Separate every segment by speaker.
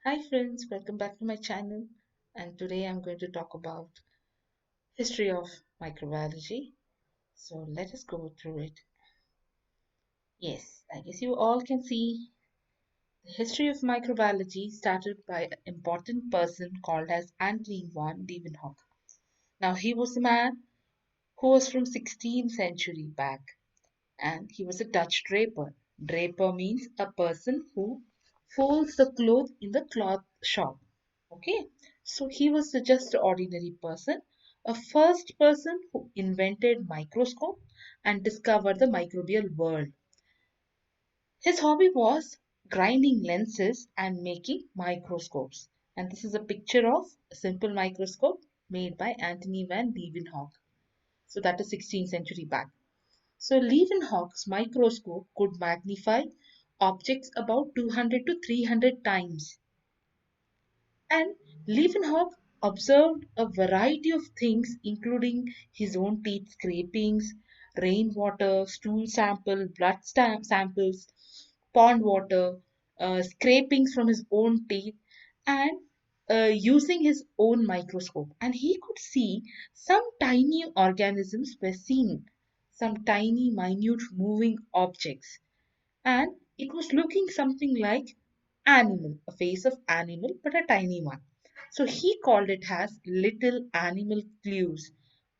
Speaker 1: Hi friends, welcome back to my channel, and today I'm going to talk about history of microbiology. So let us go through it. Yes, I guess you all can see the history of microbiology started by an important person called as Antony van Leeuwenhoek. Now he was a man who was from 16th century back, and he was a Dutch draper. Draper means a person who folds the cloth in the cloth shop. Okay, so he was just an ordinary person, a first person who invented microscope and discovered the microbial world. His hobby was grinding lenses and making microscopes. And this is a picture of a simple microscope made by Antony van Leeuwenhoek. So that is 16th century back. So Leeuwenhoek's microscope could magnify objects about 200 to 300 times. And Leeuwenhoek observed a variety of things, including his own teeth scrapings, rainwater, stool samples, pond water, scrapings from his own teeth, and using his own microscope. And he could see some tiny organisms were seen, some tiny, minute moving objects, and it was looking something like animal, a face of animal, but a tiny one. So he called it as little animal clues.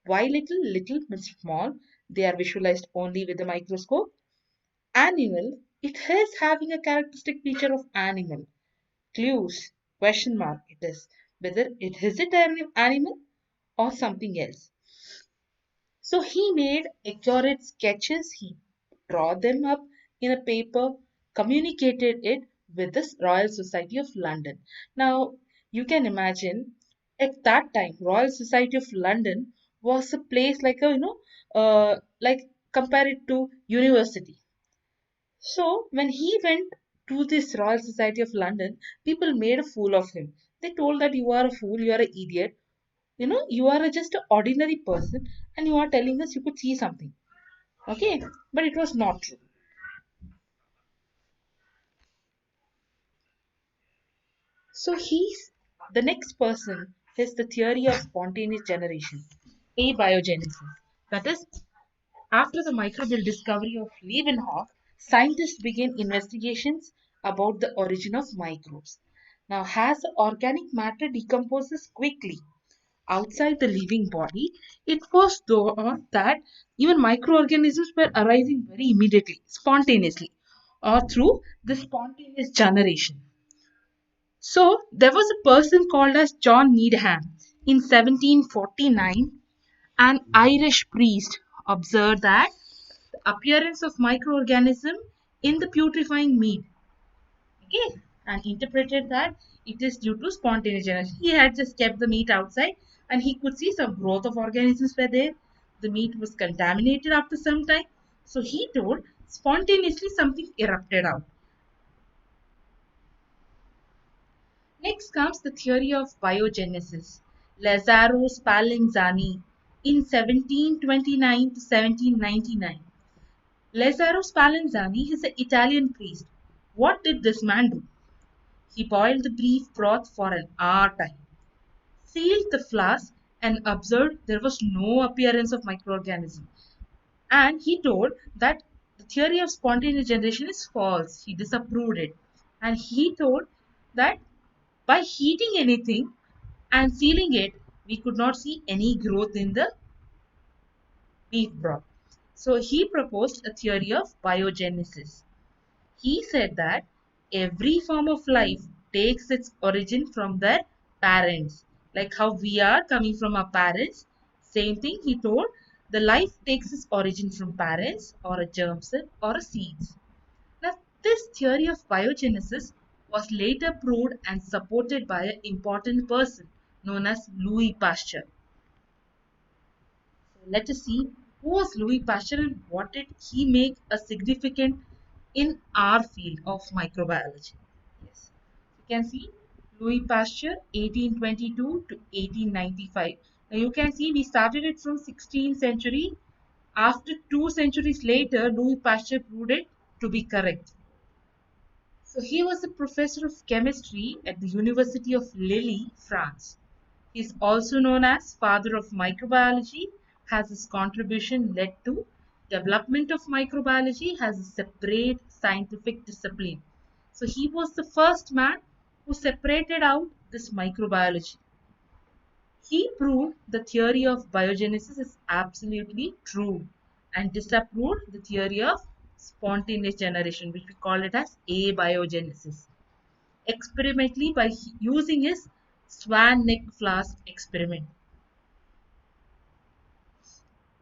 Speaker 1: Why little? Little means small. They are visualized only with the microscope. Animal, it is having a characteristic feature of animal. Clues, question mark, it is. Whether it is it an animal or something else. So he made accurate sketches. He draw them up in a paper, communicated it with the Royal Society of London. Now you can imagine at that time, Royal Society of London was a place like a like compare it to university. So when he went to this Royal Society of London, people made a fool of him. They told that you are a fool, you are an idiot, you are just an ordinary person and you are telling us you could see something. Okay, but it was not true. So he's the next person is the theory of spontaneous generation, abiogenesis. That is, after the microbial discovery of Leeuwenhoek, scientists began investigations about the origin of microbes. Now, as organic matter decomposes quickly outside the living body, it was thought that even microorganisms were arising very immediately, spontaneously, or through the spontaneous generation. So there was a person called as John Needham in 1749, an Irish priest observed that the appearance of microorganism in the putrefying meat, okay, and interpreted that it is due to spontaneous generation. He had just kept the meat outside and he could see some growth of organisms were there. The meat was contaminated after some time. So he told spontaneously something erupted out. Next comes the theory of biogenesis. Lazzaro Spallanzani in 1729 to 1799. Lazzaro Spallanzani is an Italian priest. What did this man do? He boiled the beef broth for an hour time, sealed the flask, and observed there was no appearance of microorganism. And he told that the theory of spontaneous generation is false. He disapproved it. And he told that by heating anything and sealing it, we could not see any growth in the beef broth. So he proposed a theory of biogenesis. He said that every form of life takes its origin from their parents. Like how we are coming from our parents. Same thing he told. The life takes its origin from parents or a germ cell or a seeds. Now, this theory of biogenesis was later proved and supported by an important person known as Louis Pasteur. So let us see who was Louis Pasteur and what did he make a significant in our field of microbiology. Yes, you can see Louis Pasteur 1822 to 1895. Now you can see we started it from 16th century. After 2 centuries later, Louis Pasteur proved it to be correct. So he was a professor of chemistry at the University of Lille, France. He is also known as father of microbiology, has his contribution led to development of microbiology as a separate scientific discipline. So he was the first man who separated out this microbiology. He proved the theory of biogenesis is absolutely true and disapproved the theory of spontaneous generation, which we call it as abiogenesis, experimentally by using his swan neck flask experiment.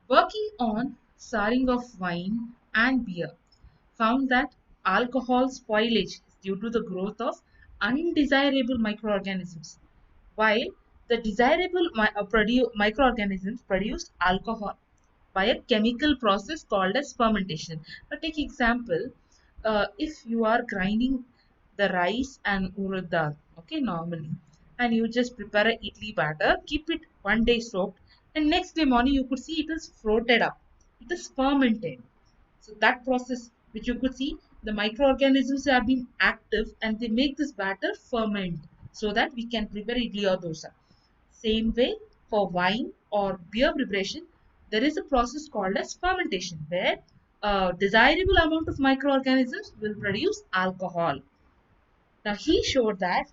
Speaker 1: Working on souring of wine and beer, found that alcohol spoilage is due to the growth of undesirable microorganisms, while the desirable microorganisms produced alcohol by a chemical process called as fermentation. Now, take example, if you are grinding the rice and urad dal, okay, normally, and you just prepare a idli batter, keep it 1 day soaked, and next day morning you could see it is floated up, it is fermented. So that process, which you could see, the microorganisms have been active and they make this batter ferment so that we can prepare idli or dosa. Same way for wine or beer preparation, there is a process called as fermentation where a desirable amount of microorganisms will produce alcohol. Now he showed that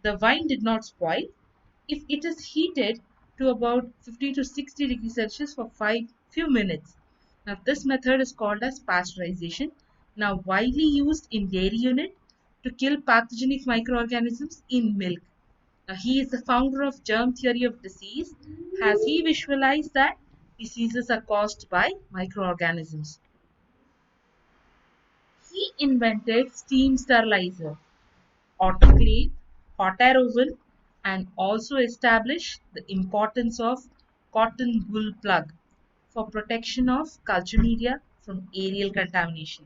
Speaker 1: the wine did not spoil if it is heated to about 50 to 60 degrees Celsius for few minutes. Now this method is called as pasteurization, now widely used in dairy unit to kill pathogenic microorganisms in milk. Now he is the founder of germ theory of disease as he visualized that diseases are caused by microorganisms. He invented steam sterilizer, autoclave, hot air oven, and also established the importance of cotton wool plug for protection of culture media from aerial contamination.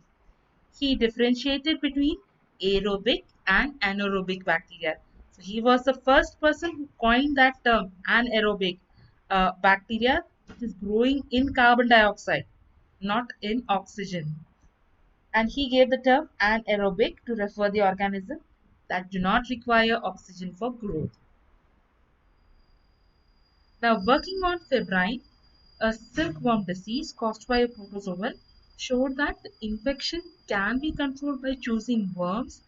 Speaker 1: He differentiated between aerobic and anaerobic bacteria. So he was the first person who coined that term, anaerobic bacteria, which is growing in carbon dioxide, not in oxygen. And he gave the term anaerobic to refer the organism that do not require oxygen for growth. Now, working on febrile, a silkworm disease caused by a protozoan, showed that the infection can be controlled by choosing worms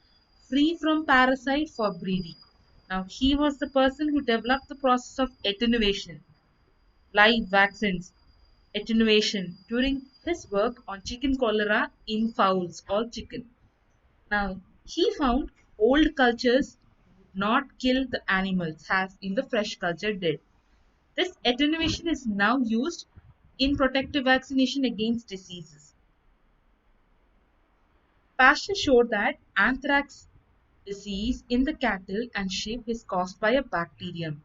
Speaker 1: free from parasite for breeding. Now, he was the person who developed the process of attenuation, live vaccines, attenuation during his work on chicken cholera in fowls or chicken. Now, he found old cultures would not kill the animals as in the fresh culture did. This attenuation is now used in protective vaccination against diseases. Pasteur showed that anthrax disease in the cattle and sheep is caused by a bacterium.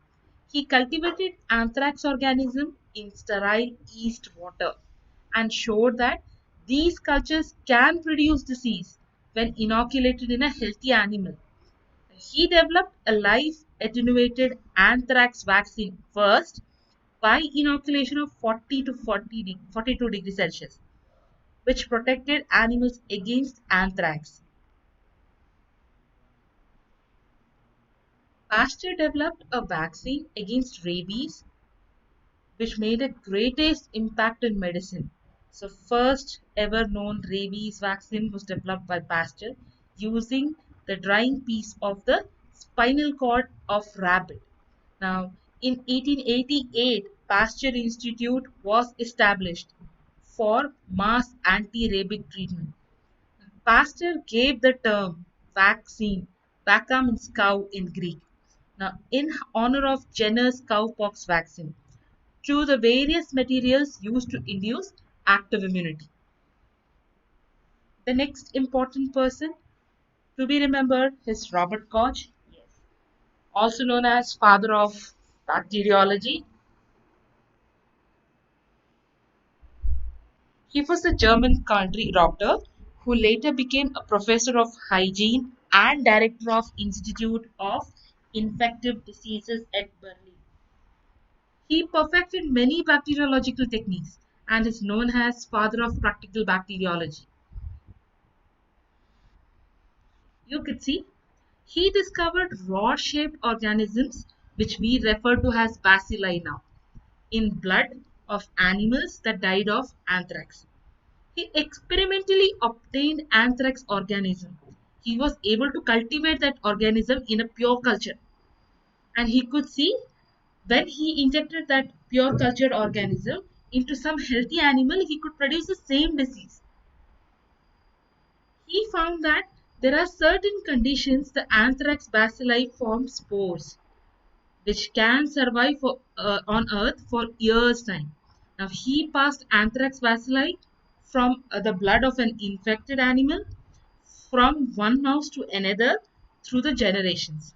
Speaker 1: He cultivated anthrax organism in sterile yeast water and showed that these cultures can produce disease when inoculated in a healthy animal. He developed a live attenuated anthrax vaccine first by inoculation of 40 to 42 degrees Celsius, which protected animals against anthrax. Pasteur developed a vaccine against rabies, which made a greatest impact in medicine. So, first ever known rabies vaccine was developed by Pasteur using the drying piece of the spinal cord of rabbit. Now, in 1888, Pasteur Institute was established for mass anti-rabic treatment. Pasteur gave the term vaccine, vacca means cow in Greek, now in honor of Jenner's cowpox vaccine, to the various materials used to induce active immunity. The next important person to be remembered is Robert Koch, also known as father of bacteriology. He was a German country doctor who later became a professor of hygiene and director of Institute of Infective Diseases at Berlin. He perfected many bacteriological techniques and is known as father of practical bacteriology. You could see he discovered rod-shaped organisms, which we refer to as bacilli now, in blood of animals that died of anthrax. He experimentally obtained anthrax organism. He was able to cultivate that organism in a pure culture, and he could see when he injected that pure cultured organism into some healthy animal, he could produce the same disease. He found that there are certain conditions the anthrax bacilli form spores which can survive on earth for years time. Now he passed anthrax bacilli from the blood of an infected animal from one mouse to another through the generations,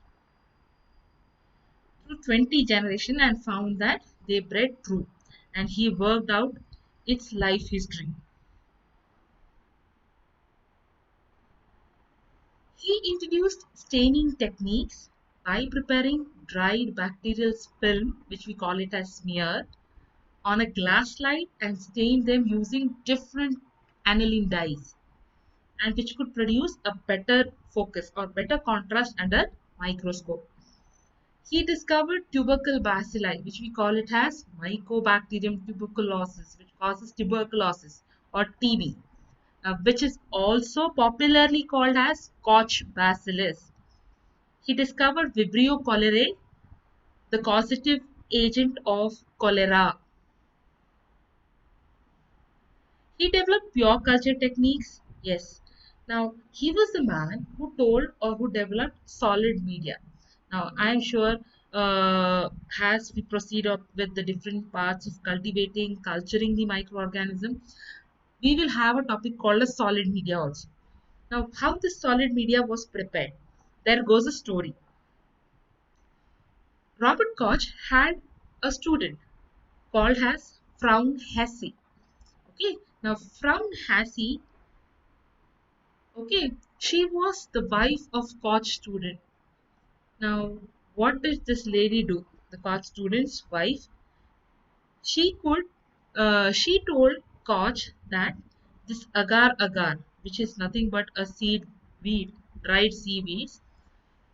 Speaker 1: through 20 generations, and found that they bred true, and he worked out its life history. He introduced staining techniques by preparing dried bacterial film, which we call it as smear, on a glass slide and stain them using different aniline dyes, and which could produce a better focus or better contrast under microscope. He discovered tubercle bacilli, which we call it as Mycobacterium tuberculosis, which causes tuberculosis or TB, which is also popularly called as Koch bacillus. He discovered Vibrio cholerae, the causative agent of cholera. He developed pure culture techniques. Yes. Now, he was the man who told or who developed solid media. Now, I am sure as we proceed up with the different parts of cultivating, culturing the microorganism, we will have a topic called as solid media also. Now, how this solid media was prepared? There goes a story. Robert Koch had a student called as Frau Hesse. Okay, now Frau Hesse, okay, she was the wife of Koch student. Now, what did this lady do? The Koch student's wife, she could, she told Koch that this agar agar, which is nothing but a seed weed, dried seaweeds,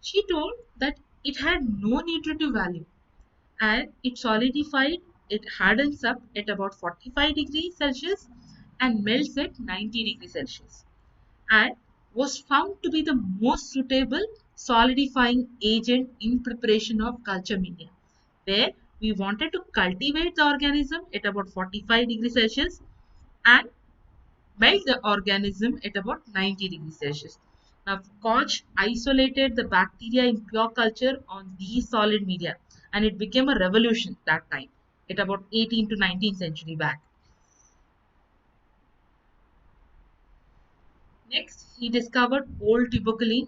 Speaker 1: she told that it had no nutritive value and it solidified, it hardens up at about 45 degrees Celsius and melts at 90 degrees Celsius, and was found to be the most suitable solidifying agent in preparation of culture media, where we wanted to cultivate the organism at about 45 degrees Celsius and melt the organism at about 90 degrees Celsius. Now, Koch isolated the bacteria in pure culture on these solid media, and it became a revolution that time, at about 18th to 19th century back. Next, he discovered old tuberculin,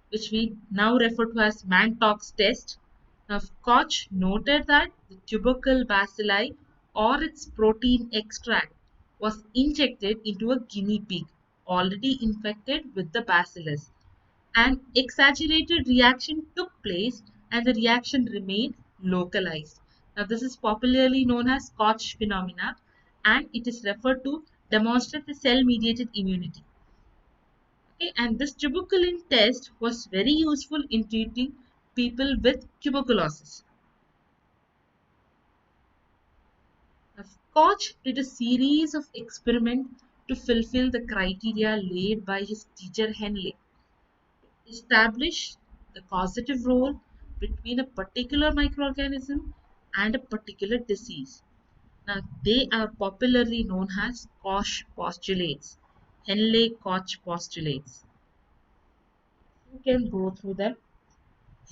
Speaker 1: which we now refer to as Mantoux test. Now, Koch noted that the tubercle bacilli or its protein extract was injected into a guinea pig already infected with the bacillus. An exaggerated reaction took place and the reaction remained localized. Now, this is popularly known as Koch phenomena and it is referred to demonstrate the cell mediated immunity. Okay, and this tuberculin test was very useful in treating people with tuberculosis. Koch did a series of experiments to fulfill the criteria laid by his teacher Henle. Establish the causative role between a particular microorganism and a particular disease. Now, they are popularly known as Koch postulates, Henle-Koch postulates. You can go through them.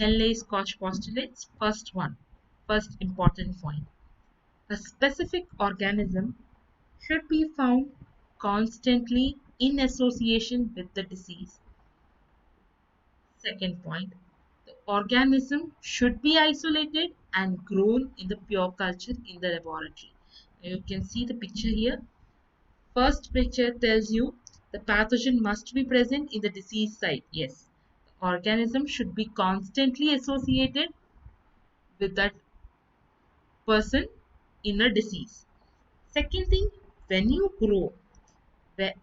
Speaker 1: Henle's Koch postulates. First important point. A specific organism should be found constantly in association with the disease. Second point, the organism should be isolated and grown in the pure culture in the laboratory. You can see the picture here. First picture tells you the pathogen must be present in the disease site. Yes, the organism should be constantly associated with that person in a disease. Second thing, when you grow,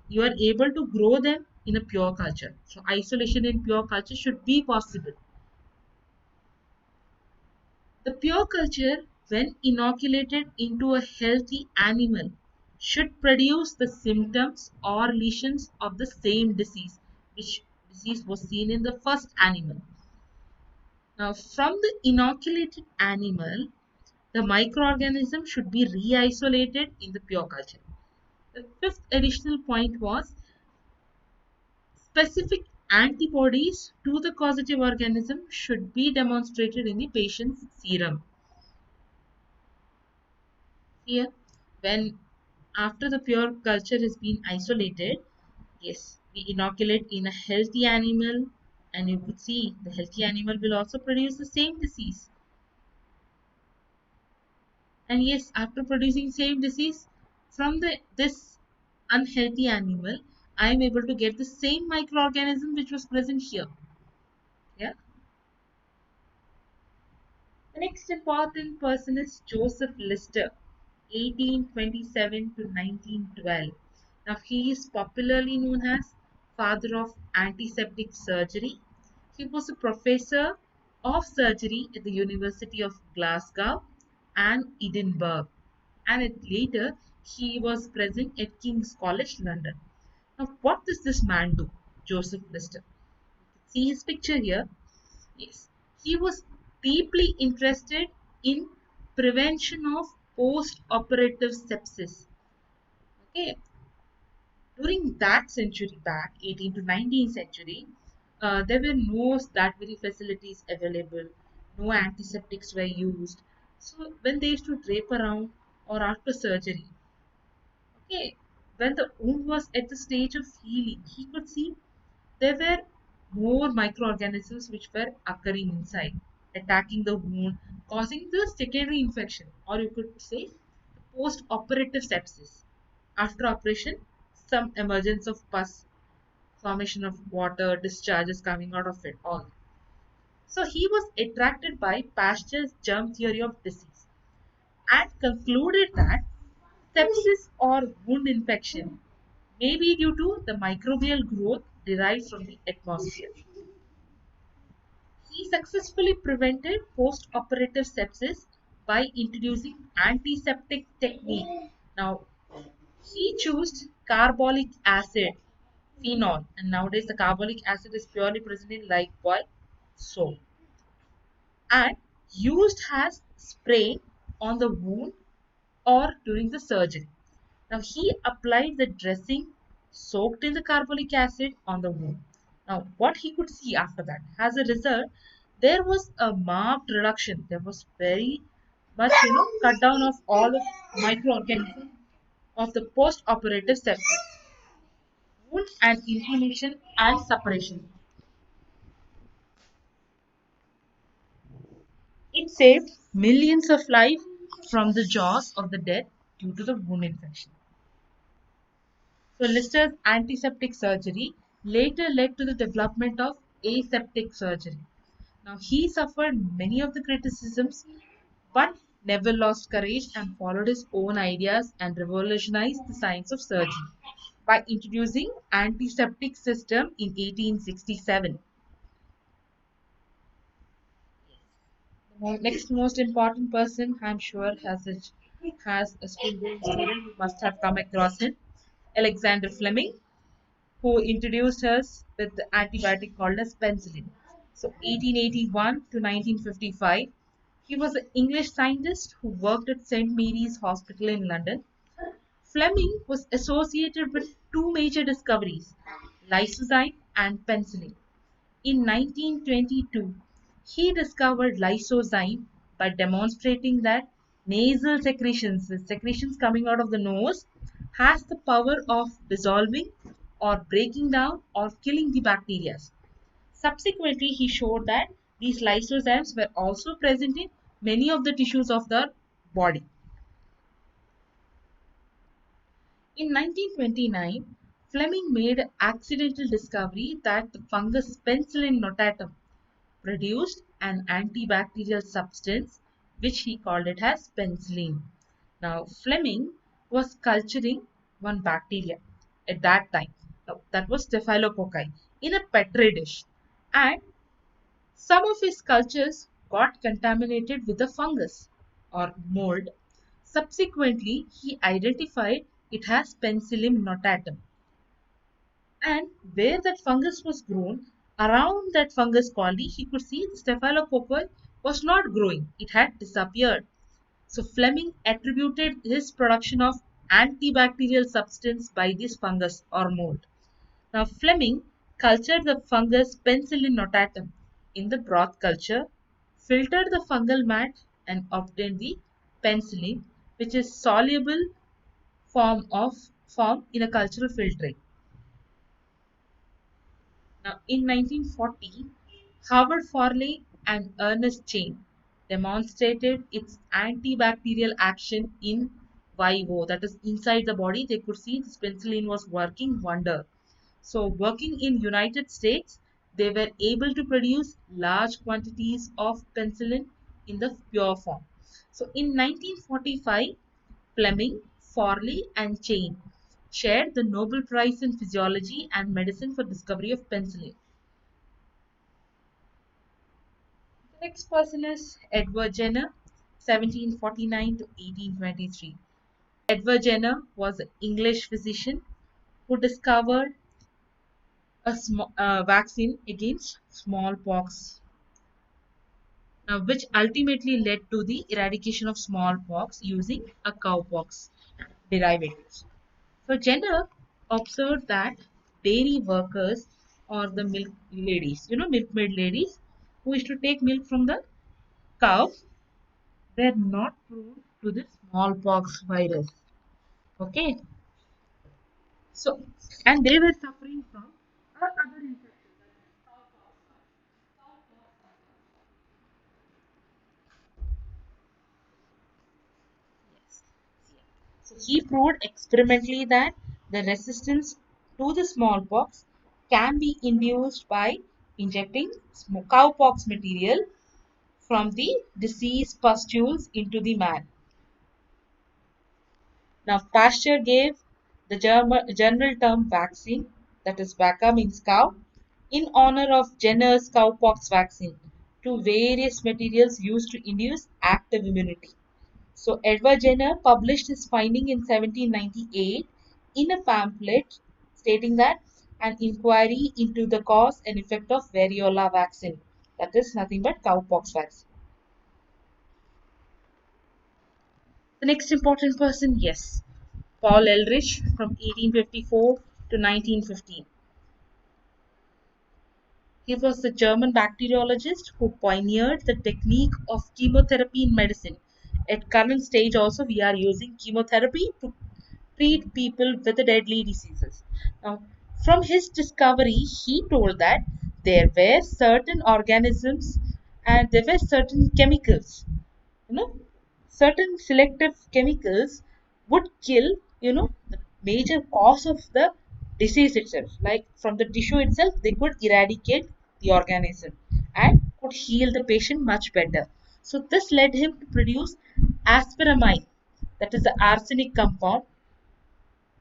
Speaker 1: you are able to grow them in a pure culture. So isolation in pure culture should be possible. The pure culture, when inoculated into a healthy animal, should produce the symptoms or lesions of the same disease, which disease was seen in the first animal. Now, from the inoculated animal, the microorganism should be re-isolated in the pure culture. The fifth additional point was specific antibodies to the causative organism should be demonstrated in the patient's serum. Here, when after the pure culture has been isolated, yes, we inoculate in a healthy animal, and you could see the healthy animal will also produce the same disease. And yes, after producing same disease from this unhealthy animal, I am able to get the same microorganism which was present here. Yeah. The next important person is Joseph Lister, 1827 to 1912. Now he is popularly known as father of antiseptic surgery. He was a professor of surgery at the University of Glasgow and Edinburgh, and later he was present at King's College, London. Now what does this man do, Joseph Lister? See his picture here. Yes, he was deeply interested in prevention of post-operative sepsis. Okay, during that century back, 18th to 19th century, there were no that very facilities available. No antiseptics were used. So when they used to drape around or after surgery, okay, when the wound was at the stage of healing, he could see there were more microorganisms which were occurring inside, attacking the wound, causing the secondary infection, or you could say post operative sepsis. After operation, some emergence of pus, formation of water, discharges coming out of it all. So he was attracted by Pasteur's germ theory of disease and concluded that sepsis or wound infection may be due to the microbial growth derived from the atmosphere. He successfully prevented post-operative sepsis by introducing antiseptic technique. Now, he chose carbolic acid, phenol, and nowadays the carbolic acid is purely present in lifebuoy soap and used as spray on the wound or during the surgery. Now he applied the dressing soaked in the carbolic acid on the wound. Now what he could see after that, as a result, there was a marked reduction. There was very much, cut down of all the microorganisms of the post-operative sepsis, wound and inflammation and suppression. It saved millions of lives from the jaws of the dead due to the wound infection. So Lister's antiseptic surgery later led to the development of aseptic surgery. Now he suffered many of the criticisms but never lost courage and followed his own ideas and revolutionized the science of surgery by introducing antiseptic system in 1867. The next most important person, I'm sure, has a school student who must have come across him, Alexander Fleming, who introduced us with the antibiotic called as penicillin. So 1881 to 1955, he was an English scientist who worked at St. Mary's Hospital in London. Fleming was associated with two major discoveries, lysozyme and penicillin. In 1922, he discovered lysozyme by demonstrating that nasal secretions, the secretions coming out of the nose, has the power of dissolving or breaking down or killing the bacteria. Subsequently, he showed that these lysozymes were also present in many of the tissues of the body. In 1929, Fleming made an accidental discovery that the fungus Penicillium notatum produced an antibacterial substance which he called it as penicillin. Now Fleming was culturing one bacteria at that time. that was Staphylococci, in a petri dish, and some of his cultures got contaminated with the fungus or mold. Subsequently, he identified it as Penicillium notatum, and where that fungus was grown, around that fungus colony, he could see the Staphylococci was not growing, it had disappeared. So Fleming attributed his production of antibacterial substance by this fungus or mold. Now Fleming cultured the fungus Penicillium notatum in the broth culture, filtered the fungal mat, and obtained the penicillin, which is soluble form in a cultural filtrate. Now, in 1940, Howard Farley and Ernest Chain demonstrated its antibacterial action in vivo, that is inside the body. They could see this penicillin was working wonder. So, working in United States, they were able to produce large quantities of penicillin in the pure form. So, in 1945, Fleming, Farley, and Chain shared the Nobel Prize in Physiology and Medicine for discovery of penicillin. The next person is Edward Jenner, 1749 to 1823. Edward Jenner was an English physician who discovered a vaccine against smallpox, which ultimately led to the eradication of smallpox using a cowpox derivatives. So Jenner observed that dairy workers or the milk ladies, milkmaid ladies who used to take milk from the cow were not prone to the smallpox virus. Okay, so and they were suffering from other infections. Yes. So he proved experimentally that the resistance to the smallpox can be induced by injecting cowpox material from the diseased pustules into the man. Now, Pasteur gave the general term vaccine, that is vacca means cow, in honor of Jenner's cowpox vaccine to various materials used to induce active immunity. So, Edward Jenner published his finding in 1798 in a pamphlet stating that an inquiry into the cause and effect of variola vaccine, that is nothing but cowpox vaccine. The next important person, yes, Paul Ehrlich from 1854 to 1915. He was the German bacteriologist who pioneered the technique of chemotherapy in medicine. At current stage also we are using chemotherapy to treat people with deadly diseases. Now, from his discovery, he told that there were certain organisms and there were certain chemicals, you know, certain selective chemicals would kill, the major cause of the disease itself. Like from the tissue itself, they could eradicate the organism and could heal the patient much better. So this led him to produce aspiramine, that is the arsenic compound,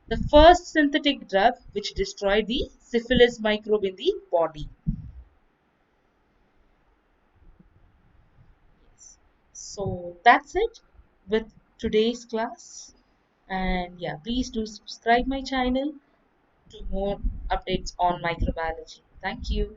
Speaker 1: the first synthetic drug which destroyed the syphilis microbe in the body. So that's it with today's class. And yeah, please do subscribe my channel to more updates on microbiology. Thank you.